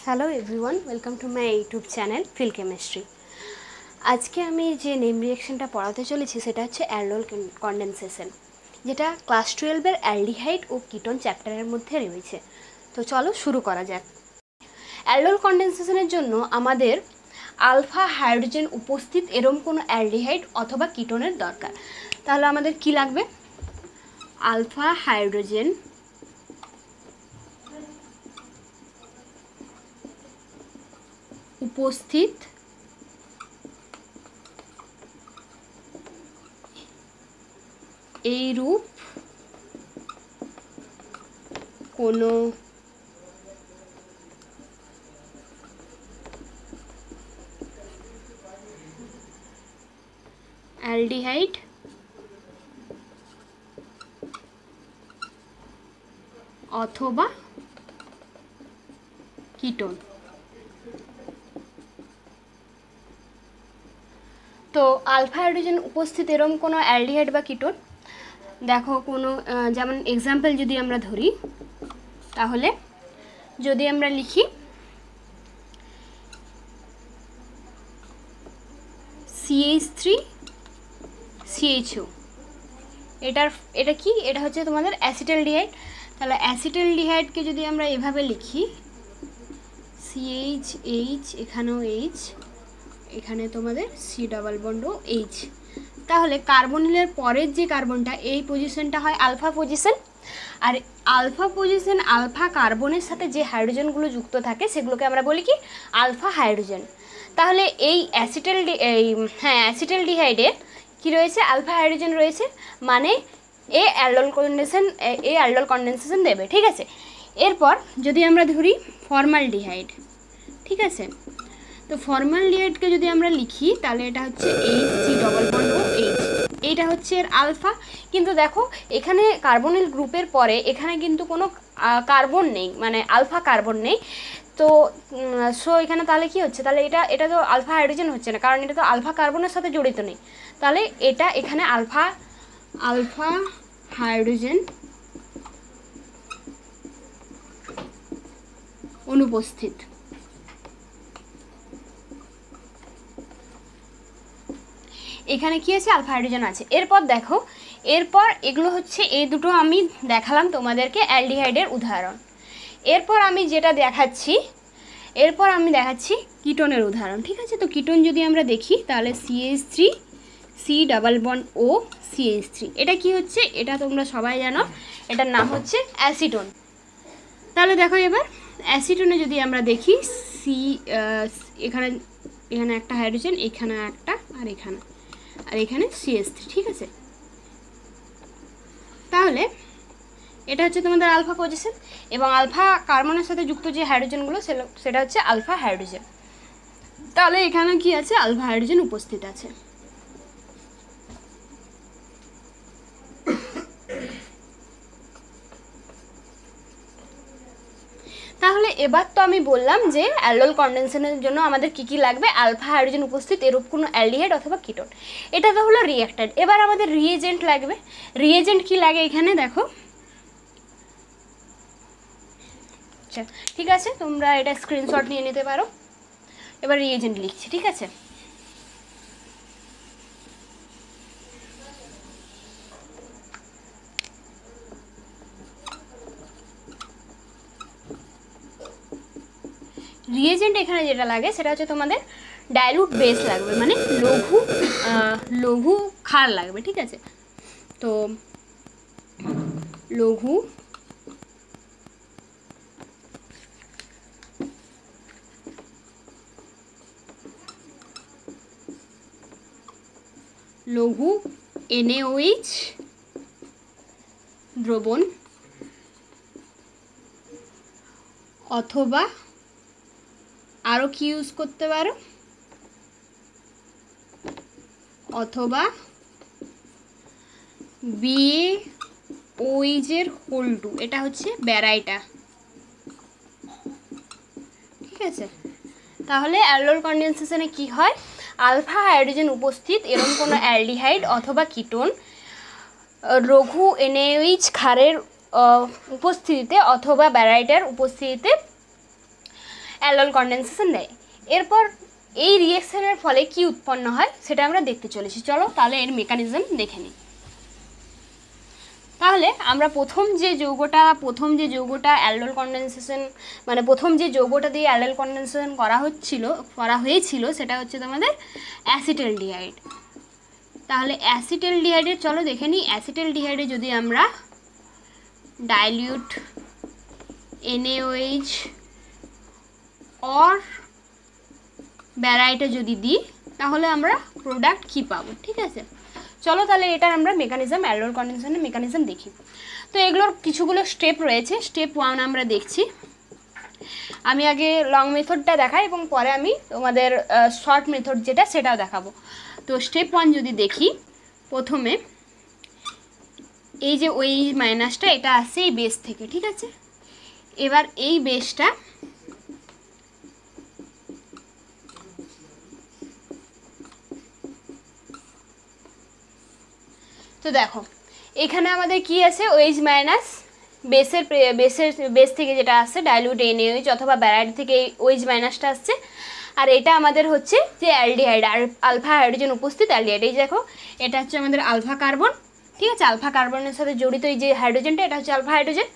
Hello everyone, welcome to my YouTube channel feel chemistry. আজকে আমি যে নেম রিঅ্যাকশনটা পড়াতে চলেছি সেটা হচ্ছে অ্যালডোল কনডেনসেশন, যেটা ক্লাস 12-এর অ্যালডিহাইড ও কিটোন চ্যাপ্টারের মধ্যে রয়েছে। তো চলো শুরু করা যাক। অ্যালডোল কনডেনসেশনের জন্য আমাদের আলফা হাইড্রোজেন উপস্থিত এরম কোনো অ্যালডিহাইড অথবা কিটোনের দরকার। তাহলে আমাদের কি লাগবে? আলফা হাইড্রোজেন উপস্থিত এইরূপ কোনো অ্যালডিহাইড অথবা কিটোন। তো আলফা হাইড্রোজেন উপস্থিত এরম কোনো অ্যালডিহাইড বা কিটোন, দেখো কোনো যেমন এক্সাম্পল যদি আমরা ধরি, তাহলে যদি আমরা লিখি CH3CHO, এটা কি? এটা হচ্ছে তোমাদের অ্যাসিটালডিহাইড। তাহলে অ্যাসিটালডিহাইডকে যদি আমরা এভাবে লিখি CH, এখানেও H, এখানে তোমাদের C+H, তাহলে কার্বনিলের পরের যে কার্বনটা, এই পজিশনটা হয় আলফা পজিশন। আর আলফা পজিশন আলফা কার্বনের সাথে যে হাইড্রোজেনগুলো যুক্ত থাকে সেগুলোকে আমরা বলি কি? Alpha hydrogen. তাহলে এই অ্যাসিটালডিহাইডে কি রয়েছে? আলফা হাইড্রোজেন রয়েছে, মানে অ্যালডোল কনডেনসেশন দেবে। ঠিক আছে, এরপর যদি আমরা ধরি ফর্মালডিহাইড, ঠিক আছে, তো ফর্মালডিহাইডকে যদি আমরা লিখি তাহলে এটা হচ্ছে HC+H, এইটা হচ্ছে এর আলফা। কিন্তু দেখো এখানে কার্বনিল গ্রুপের পরে এখানে কিন্তু কোনো কার্বন নেই, মানে আলফা কার্বন নেই। তো সো এখানে তাহলে কি হচ্ছে? তাহলে এটা তো আলফা হাইড্রোজেন হচ্ছে না, কারণ এটা তো আলফা কার্বনের সাথে জড়িত নেই। তাহলে এটা এখানে আলফা হাইড্রোজেন অনুপস্থিত। এখানে কি আছে? আলফা হাইড্রোজেন আছে। এরপর দেখো, এরপর এগুলো হচ্ছে এই দুটো আমি দেখালাম তোমাদেরকে অ্যালডিহাইডের উদাহরণ। এরপর আমি দেখাচ্ছি কিটোনের উদাহরণ। ঠিক আছে, তো কিটোন যদি আমরা দেখি তাহলে CH3 C+O CH3, এটা কি হচ্ছে? এটা তোমরা সবাই জানো, এটার নাম হচ্ছে অ্যাসিটোন। তাহলে দেখো এবার অ্যাসিটোনে যদি আমরা দেখি এখানে একটা হাইড্রোজেন, এখানে একটা, আর এখানে CH3। ঠিক আছে, তাহলে এটা হচ্ছে তোমাদের আলফা পজিশন, এবং আলফা কার্বনের সাথে যুক্ত যে হাইড্রোজেনগুলো সেটা হচ্ছে আলফা হাইড্রোজেন। তাহলে এখানে কি আছে? আলফা হাইড্রোজেন উপস্থিত আছে। তাহলে এবার তো আমি বললাম যে অ্যালডোল কনডেনসেশনের জন্য আমাদের কি কি লাগবে? আলফা হাইড্রোজেন উপস্থিত এরূপ কোনো অ্যালডিহাইড অথবা কিটোন। এটা তো হলো রিঅ্যাক্ট্যান্ট। এবার আমাদের রিএজেন্ট লাগবে। রিএজেন্ট কি লাগে এখানে দেখো। আচ্ছা ঠিক আছে, তোমরা এটা স্ক্রিনশট নিয়ে নিতে পারো। এবার রিএজেন্ট লিখছি। ঠিক আছে, রিএজেন্ট এখানে যেটা লাগে সেটা হচ্ছে তোমাদের ডাইলুট বেস লাগবে, মানে লঘু ক্ষার লাগবে। ঠিক আছে, তো লঘু NaOH দ্রবণ, অথবা আরও কি ইউজ করতে পারো, অথবা BaOH(2), এটা হচ্ছে ব্যারাইটা। ঠিক আছে, তাহলে অ্যালডোল কনডেনসেশনে কি হয়? আলফা হাইড্রোজেন উপস্থিত এরকম কোনো অ্যালডিহাইড অথবা কিটোন লঘু NaOH ক্ষারের উপস্থিতিতে অথবা ব্যারাইটার উপস্থিতিতে অ্যালডোল কনডেনসেশন দেয়। এরপর এই রিঅ্যাকশনের ফলে কি উৎপন্ন হয় সেটা আমরা দেখতে চলেছি। চলো তাহলে এর মেকানিজম দেখে নিই। তাহলে আমরা প্রথম যে যৌগটা অ্যালডোল কনডেনসেশন মানে প্রথম যে যৌগটা দিয়ে অ্যালডোল কনডেনসেশন করা হয়েছিল সেটা হচ্ছে তোমাদের অ্যাসিটালডিহাইড। তাহলে অ্যাসিটালডিহাইডের চলো দেখে নিই। অ্যাসিটালডিহাইডে যদি আমরা ডাইলিউট NaOH অর ব্যারাইটে যদি দিই তাহলে আমরা প্রোডাক্ট কী পাবো, ঠিক আছে। চলো তাহলে এটার আমরা মেকানিজম, অ্যালডোল কনডেনসেশনের মেকানিজম দেখি। তো এগুলোর কিছুগুলো স্টেপ রয়েছে। স্টেপ 1 আমরা দেখছি। আমি আগে লং মেথডটা দেখাই এবং পরে আমি তোমাদের শর্ট মেথড যেটা সেটাও দেখাবো। তো স্টেপ 1 যদি দেখি, প্রথমে এই যে ওই মাইনাসটা এটা আসছে এই বেস থেকে, ঠিক আছে। এবার এই বেসটা তো দেখো এখানে আমাদের কি আছে, OH মাইনাস বেস থেকে যেটা আসছে ডাইলিউট NaOH অথবা ব্যারাইড থেকে OH মাইনাসটা আসছে। আর এটা আমাদের হচ্ছে যে অ্যালডিহাইড আর আলফা হাইড্রোজেন উপস্থিত অ্যালডিহাইড। এই দেখো এটা হচ্ছে আমাদের আলফা কার্বন, ঠিক আছে। আলফা কার্বনের সাথে জড়িত এই যে হাইড্রোজেনটা এটা হচ্ছে আলফা হাইড্রোজেন।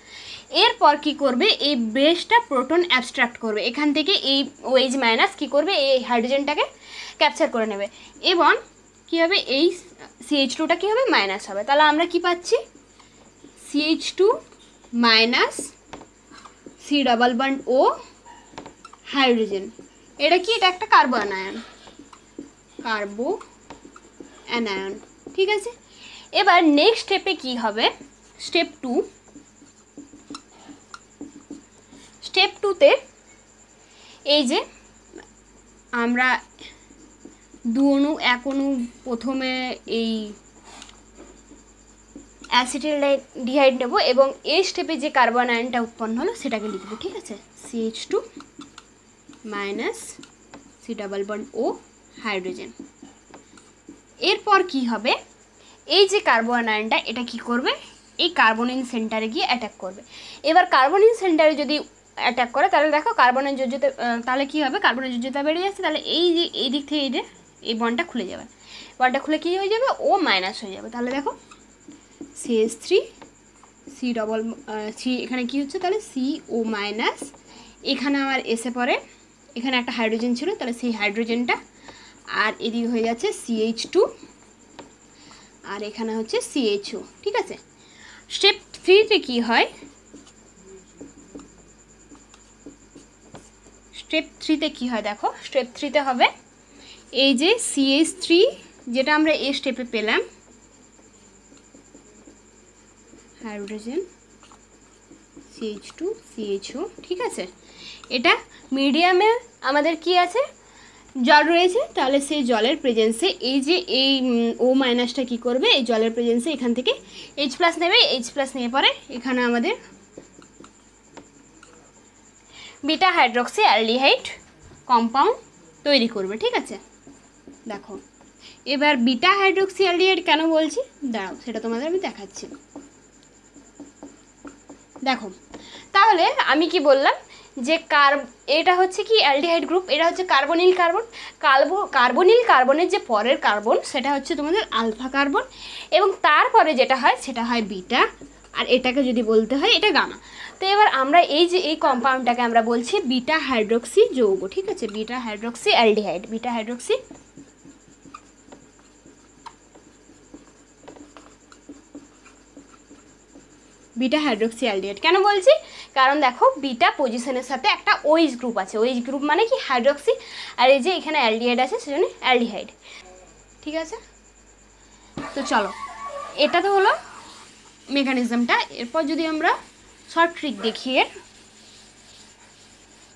এরপর কি করবে, এই বেসটা প্রোটন অ্যাবস্ট্রাক্ট করবে, এখান থেকে এই OH মাইনাস কী করবে, এই হাইড্রোজেনটাকে ক্যাপচার করে নেবে এবং কী হবে, এই CH2টা কী হবে, মাইনাস হবে। তাহলে আমরা কি পাচ্ছি, CH2 minus C double bond O hydrogen. এটা কি, এটা একটা কার্বো অ্যানায়ন, ঠিক আছে। এবার নেক্সট স্টেপে কি হবে, স্টেপ 2। স্টেপ 2তে এই যে আমরা 2 অণু 1 অণু প্রথমে এই অ্যাসিটালডিহাইড নেব এবং এই স্টেপে যে কার্বন আয়নটা উৎপন্ন হলো সেটাকে লিখব, ঠিক আছে। CH2 minus C double bond O hydrogen. এরপর কি হবে, এই যে কার্বন আয়নটা এটা কি করবে, এই কার্বনিন সেন্টারে গিয়ে অ্যাটাক করবে। এবার কার্বনিন সেন্টারে যদি অ্যাটাক করে তাহলে দেখো কার্বনের যোজ্যতা, তাহলে কি হবে, কার্বনের যোজ্যতা বেড়ে যাচ্ছে। তাহলে এই যে এই দিক থেকে এই বন্ডটা খুলে যাবে, বন্ডটা খুলে কী হয়ে যাবে, O মাইনাস হয়ে যাবে। তাহলে দেখো CH3 C ডবল C এখানে কি হচ্ছে, তাহলে CO মাইনাস, এখানে আমার এসে পড়ে, এখানে একটা হাইড্রোজেন ছিল তাহলে সেই হাইড্রোজেনটা, আর এদিকে হয়ে যাচ্ছে CH2 আর এখানে হচ্ছে CHO, ঠিক আছে। স্টেপ 3তে কি হয়, স্টেপ 3তে কি হয় দেখো, স্টেপ 3তে হবে এই যে CH3 যেটা আমরা এই স্টেপে পেলাম, হাইড্রোজেন CH2 CHO, ঠিক আছে। এটা মিডিয়ামে আমাদের কি আছে, জল রয়েছে, তাহলে সেই জলের প্রেজেন্সে এই যে এই O মাইনাসটা কী করবে, এই জলের প্রেজেন্সে এখান থেকে H প্লাস নেবে, H প্লাস নিয়ে পরে এখানে আমাদের বিটা হাইড্রক্সি অ্যালডিহাইড কম্পাউন্ড তৈরি করবে, ঠিক আছে। দেখো এবার বিটা হাইড্রক্সি অ্যালডিহাইড কেন বলছি, দাঁড়াও সেটা তোমাদের আমি দেখাচ্ছি। দেখো তাহলে আমি কি বললাম যে এটা হচ্ছে কি অ্যালডিহাইড গ্রুপ, এটা হচ্ছে কার্বনিল কার্বন। কার্বনিল কার্বনের যে পরের কার্বন সেটা হচ্ছে তোমাদের আলফা কার্বন এবং তারপরে যেটা হয় সেটা হয় বিটা, আর এটাকে যদি বলতে হয় এটা গামা। তো এবার আমরা এই যে এই কম্পাউন্ডটাকে আমরা বলছি বিটা হাইড্রক্সি যৌগ, ঠিক আছে, beta hydroxy aldehyde, beta hydroxy aldehyde. কেন বলছি, কারণ দেখো বিটা পজিশনের সাথে একটা OH গ্রুপ আছে, OH গ্রুপ মানে কি হাইড্রক্সি, আর এই যে এখানে অ্যালডিহাইড আছে সেজন্য অ্যালডিহাইড, ঠিক আছে। তো চলো এটা তো হলো মেকানিজমটা। এরপর যদি আমরা শর্ট ট্রিক দেখি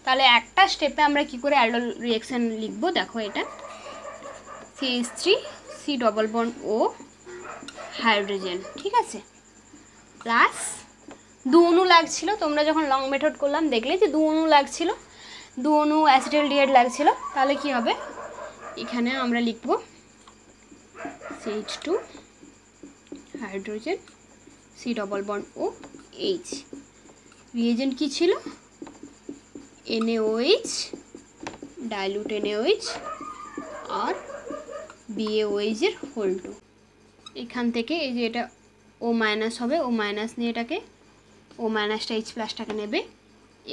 তাহলে একটা স্টেপে আমরা কি করে অ্যালডোল রিঅ্যাকশন লিখবো, দেখো এটা CH3 C double bond O hydrogen, ঠিক আছে, প্লাস 2 অণু লাগছিল, তোমরা যখন লং মেথড করলাম দেখলে যে 2 অণু লাগছিল, 2 অণু অ্যাসিটালডিহাইড লাগছিল। তাহলে কি হবে, এখানে আমরা লিখব CH2 hydrogen C double bond O H, reagent কি ছিল NaOH ডাইলুট NaOH আর BaOH এর হোল 2। এখান থেকে এই যে এটা O মাইনাস হবে, O মাইনাস নিয়ে এটাকে O মাইনাসটা H প্লাসটাকে নেবে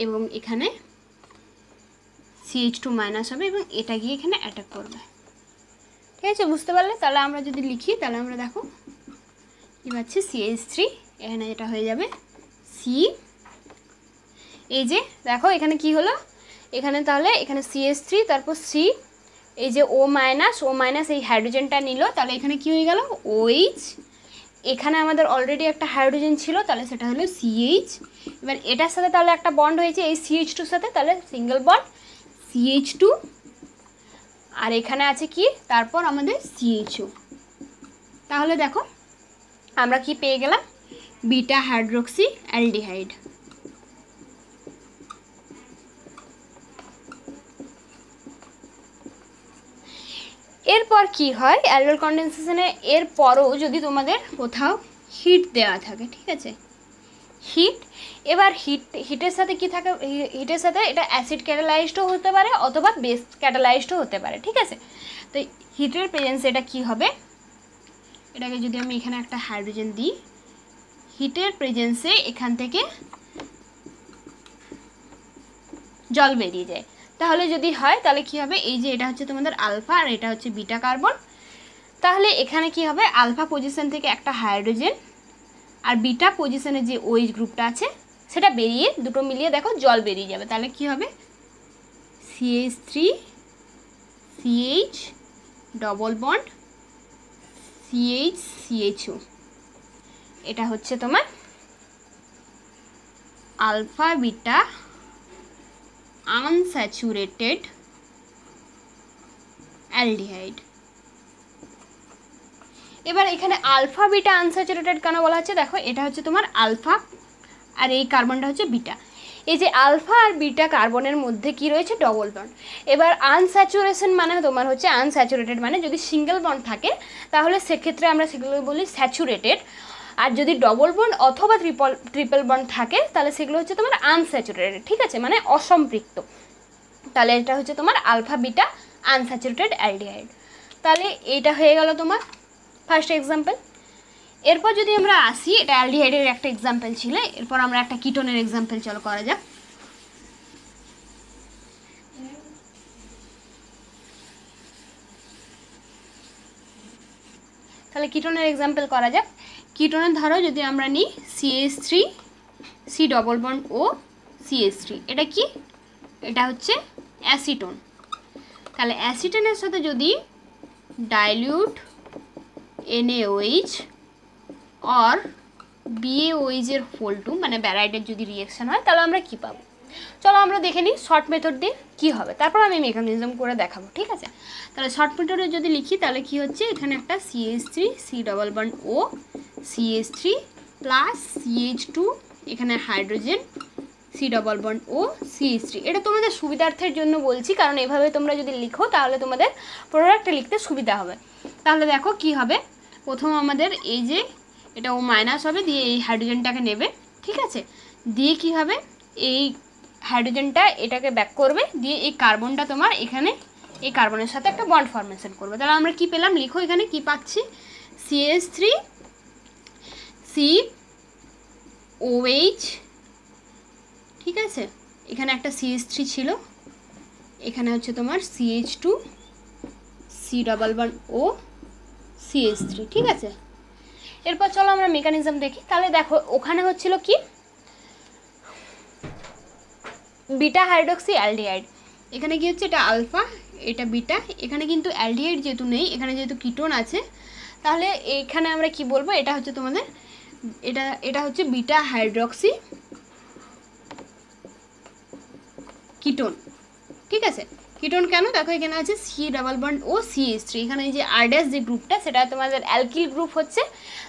এবং এখানে CH2 মাইনাস হবে এবং এটা গিয়ে এখানে অ্যাটাক করবে। ঠিক আছে, বুঝতে পারলে? তাহলে আমরা যদি লিখি তাহলে আমরা দেখো কি পাচ্ছি, CH3 এখানে এটা হয়ে যাবে C। এই যে দেখো এখানে কি হলো, এখানে তাহলে এখানে CH3 তারপর C, এই যে O মাইনাস এই হাইড্রোজেনটা নিল, তাহলে এখানে কি হয়ে গেল OH। এখানে আমাদের অলরেডি একটা হাইড্রোজেন ছিল, তাহলে সেটা হলো CH। এবার এটার সাথে তাহলে একটা বন্ড হয়েছে এই CH2 সাথে, তাহলে সিঙ্গেল বন্ড CH2। আর এখানে আছে কি তারপর আমাদের CHO। তাহলে দেখো আমরা কি পেয়ে গেলাম, বিটা হাইড্রোক্সি অ্যালডিহাইড। এরপর কি হয় অ্যালডোল কনডেনসেশনে, এরপরও যদি তোমাদের কোথাও হিট দেওয়া থাকে, ঠিক আছে, হিট, এবার হিটের সাথে কি থাকে, হিটের সাথে এটা অ্যাসিড ক্যাটালাইজডও হতে পারে অথবা বেস ক্যাটালাইজডও হতে পারে। ঠিক আছে, তো হিটের প্রেজেন্সে এটা কি হবে, এটাকে যদি আমি এখানে একটা হাইড্রোজেন দিই, হিটের প্রেজেন্সে এখান থেকে জল বেরিয়ে যায়। তাহলে যদি হয় তাহলে কি হবে, এই যে এটা হচ্ছে তোমাদের আলফা আর এটা হচ্ছে বিটা কার্বন, তাহলে এখানে কি হবে, আলফা পজিশন থেকে একটা হাইড্রোজেন আর বিটা পজিশনে যে OH গ্রুপটা আছে সেটা বেরিয়ে দুটো মিলিয়ে দেখো জল বেরিয়ে যাবে। তাহলে কি হবে, CH3 CH double bond CH CHO, এটা হচ্ছে তোমার আলফা বিটা আনস্যাচুরেটেড অ্যালডিহাইড। এবার এখানে আলফা বিটা আনস্যাচুরেটেড কেন বলা হচ্ছে, দেখো এটা হচ্ছে তোমার আলফা আর এই কার্বনটা হচ্ছে বিটা, এই যে আলফা আর বিটা কার্বনের মধ্যে কি রয়েছে, ডবল বন্ড। এবার আনস্যাচুরেশন মানে তোমার হচ্ছে আনস্যাচুরেটেড মানে যদি সিঙ্গেল বন্ড থাকে তাহলে সেক্ষেত্রে আমরা সেগুলো বলি স্যাচুরেটেড, আর যদি ডবল বন্ড অথবা ট্রিপল বন্ড থাকে তাহলে সেগুলো হচ্ছে তোমার আনস্যাচুরেটেড। ঠিক আছে, মানে অসম্পৃক্ত। তাহলে এটা হচ্ছে তোমার আলফা বিটা আনস্যাচুরেটেড অ্যালডিহাইড। তাহলে এইটা হয়ে গেল তোমার ফার্স্ট এক্সাম্পল। এরপর যদি আমরা আসি, এটা অ্যালডিহাইডের একটা এক্সাম্পল ছিল, এরপর আমরা একটা কিটোনের এক্সাম্পল চলো করা যাক। তাহলে কিটোনের এক্সাম্পল করা যাক। কিটোনের ধরো যদি আমরা নিই CH3 C double bond O CH3, এটা কি, এটা হচ্ছে অ্যাসিটোন। তাহলে অ্যাসিটোনের সাথে যদি ডাইলিউট NaOH আর BaOH এর হোল 2 মানে ব্যারাইডের যদি রিঅ্যাকশন হয় তাহলে আমরা কি পাবো, চলো আমরা দেখে নিই শর্ট মেথড দিয়ে কী হবে, তারপর আমি মেকানিজম করে দেখাবো। ঠিক আছে, তাহলে শর্ট মেথডে যদি লিখি তাহলে কি হচ্ছে, এখানে একটা CH3 C double bond O CH3 plus CH2, এখানে hydrogen C double bond O CH3। এটা তোমাদের সুবিধার্থের জন্য বলছি, কারণ এভাবে তোমরা যদি লিখো তাহলে তোমাদের প্রোডাক্টটা লিখতে সুবিধা হবে। তাহলে দেখো কি হবে, প্রথম আমাদের এই যে এটা O মাইনাস হবে, দিয়ে এই হাইড্রোজেনটাকে নেবে। ঠিক আছে, দিয়ে কি হবে, এই হাইড্রোজেনটা এটাকে ব্যাক করবে, দিয়ে এই কার্বনটা তোমার এখানে এই কার্বনের সাথে একটা বন্ড ফরমেশন করবে। তাহলে আমরা কি পেলাম, লিখো এখানে কি পাচ্ছি, CH3 COH। ঠিক আছে, এখানে একটা CH3 ছিল, এখানে হচ্ছে তোমার CH2 C double bond O CH3। ঠিক আছে, এরপর চলো আমরা মেকানিজম দেখি। তাহলে দেখো ওখানে হচ্ছিল কি, বিটা হাইড্রোক্সি অ্যালডিহাইড, এখানে কি হচ্ছে, এটা আলফা এটা বিটা, এখানে কিন্তু অ্যালডিহাইড যেহেতু নেই, এখানে যেহেতু কিটোন আছে, তাহলে এখানে আমরা কি বলবো, এটা হচ্ছে তোমাদের এটা হচ্ছে বিটা হাইড্রোক্সি কিটোন। ঠিক আছে, কিটোন কেন, দেখো এখানে আছে C double bond O CH3, এখানে এই যে R ড্যাশ যে গ্রুপটা সেটা তোমাদের অ্যালকিল গ্রুপ হচ্ছে,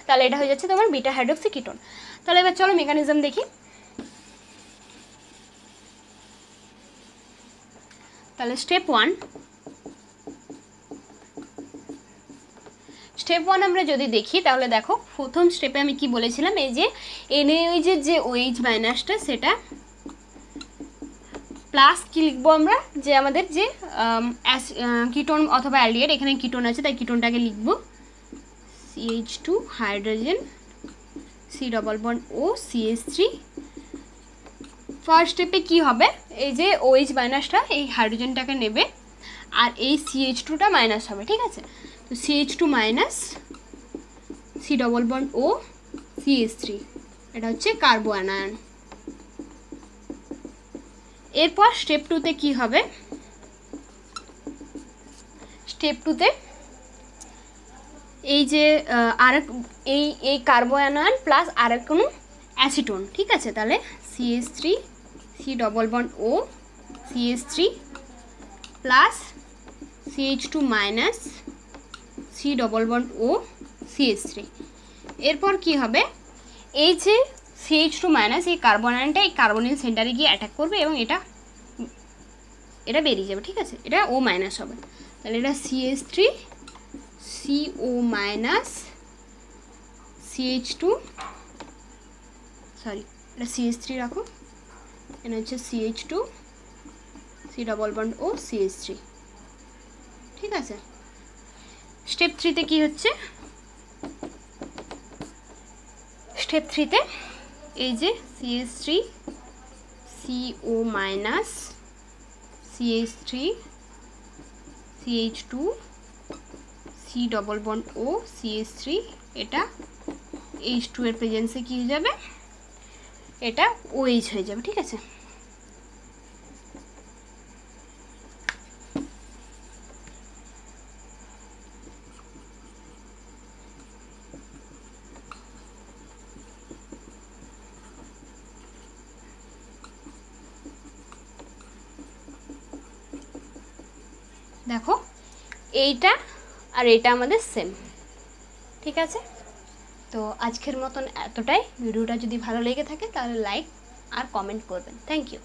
তাহলে এটা হয়ে যাচ্ছে তোমার বিটা হাইড্রোক্সি কিটোন। তাহলে এবার চলো মেকানিজম দেখি। তাহলে স্টেপ ওয়ান আমরা যদি দেখি তাহলে দেখো প্রথম স্টেপে আমি কি বলেছিলাম, এই যে NaOH এর যে OH মাইনাসটা সেটা প্লাস কি লিখবো আমরা, যে আমাদের যে কিটোন অথবা অ্যালডিহাইড, এখানে কিটোন আছে তাই কিটোনটাকে লিখবো CH2 hydrogen C double bond O CH3। First স্টেপে কি হবে, এই যে OH মাইনাসটা এই হাইড্রোজেনটাকে নেবে আর এই CH2টা মাইনাস হবে, ঠিক আছে। তো CH2 minus C double bond O CH3, এটা হচ্ছে কার্বো অ্যানায়ন। এরপর স্টেপ 2তে কি হবে, স্টেপ 2তে এই যে আরেক এই কার্বো অ্যানায়ন প্লাস আরেক কোনো অ্যাসিটোন, ঠিক আছে। তাহলে CH3 C double bond O CH3 plus CH2 minus C double bond O CH3। এরপর কি হবে, এই যে CH2 মাইনাস এই কার্বন আয়নটা এই কার্বনিল সেন্টারে গিয়ে অ্যাটাক করবে এবং এটা বেরিয়ে যাবে, ঠিক আছে। এটা O মাইনাস হবে, তাহলে এটা CH3 CO minus CH2, sorry এটা CH3 রাখো, এটা হচ্ছে CH2 C double bond O CH3, ঠিক আছে। স্টেপ 3তে কি হচ্ছে, স্টেপ 3তে এই যে CH3 CO minus CH3 CH2 C double bond O CH3, এটা H2 এর প্রেজেন্সে কি হয়ে যাবে, এটা OH হয়ে যাবে, ঠিক আছে। দেখো এইটা আর এটা আমাদের সেম, ঠিক আছে। তো আজকের মতন এতটাই। ভিডিওটা যদি ভালো লেগে থাকে তাহলে লাইক আর কমেন্ট করবেন। Thank you.